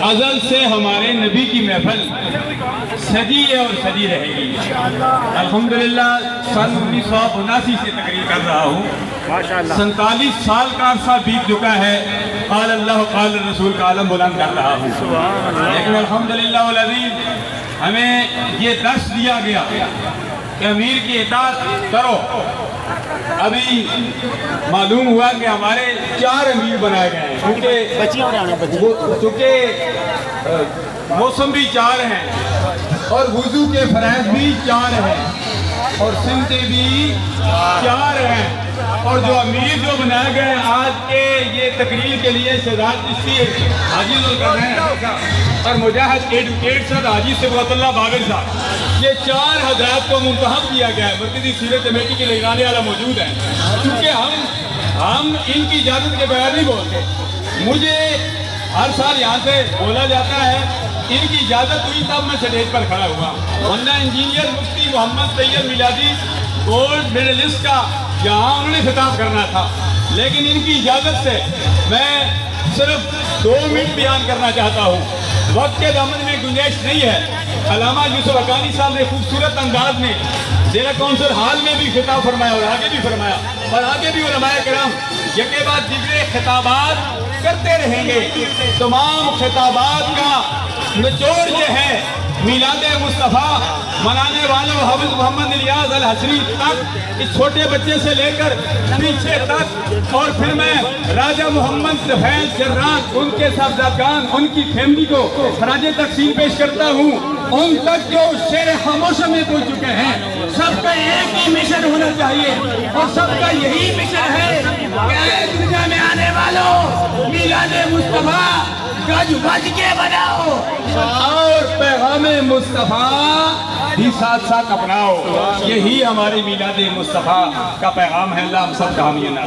ازل سے ہمارے نبی کی محفل سجی ہے اور سجی رہے گی الحمدللہ۔ سن 1979 سے تقریر کر رہا ہوں، 47 سال کا عرصہ بیت چکا ہے۔ قال اللہ قال رسول کا عالم بلند کر رہا ہوں، لیکن الحمدللہ والعزیز ہمیں یہ درس دیا گیا کہ امیر کی اطاعت کرو۔ ابھی معلوم ہوا کہ ہمارے 4 امیر بنائے گئے ہیں، چونکہ موسم بھی 4 ہیں اور وضو کے فرائض بھی 4 ہیں اور سنتیں بھی 4 ہیں، اور جو امیر جو بنائے گئے آج کے یہ تقریر کے لیے شہزاد چشتی حاجی کر رہے ہیں اور مجاہد ایڈوکیٹ صاحب حاجی صبغت اللہ باغر صاحب، یہ 4 حضرات کو منتخب کیا گیا ہے۔ مرکزی سیرت کمیٹی کے نگرانی والا موجود ہے، کیونکہ ہم ان کی اجازت کے بغیر نہیں بولتے۔ مجھے ہر سال یہاں سے بولا جاتا ہے، ان کی اجازت ہوئی تب میں سٹیج پر کھڑا ہوا، ورنہ انجینئر مفتی محمد طیب میلادی گولڈ میڈلسٹ کا یہاں انہوں نے خطاب کرنا تھا، لیکن ان کی اجازت سے میں صرف 2 منٹ بیان کرنا چاہتا ہوں، وقت کے دامن میں گنجائش نہیں ہے۔ علامہ یوسف حقانی صاحب نے خوبصورت انداز میں ضلع کونسل ہال میں بھی خطاب فرمایا اور آگے بھی فرمایا، اور آگے بھی علماء کرام یکے بعد دیگرے خطابات کرتے رہیں گے۔ تمام خطابات کا نچوڑ یہ ہے، میلاد مصطفیٰ منانے والوں حافظ محمد الیاس الحسنی تک، اس چھوٹے بچے سے لے کر پیچھے تک، اور پھر میں راجہ محمد سفید جران ان کے صاحبزادگان ان کی فیملی کو خراج تقسیم پیش کرتا ہوں، ان تک جو شیر خاموشی میں پہنچ چکے ہیں۔ سب کا ایک ہی مشن ہونا چاہیے اور سب کا یہی مشن ہے کہ اے دنیا میں آنے والوں میلاد مصطفیٰ گج بج کے بناؤ اور پیغام مصطفیٰ بھی ساتھ ساتھ اپناؤ۔ یہی ہماری میلاد مصطفیٰ کا پیغام ہے۔ اللہ ہم سب کا حامی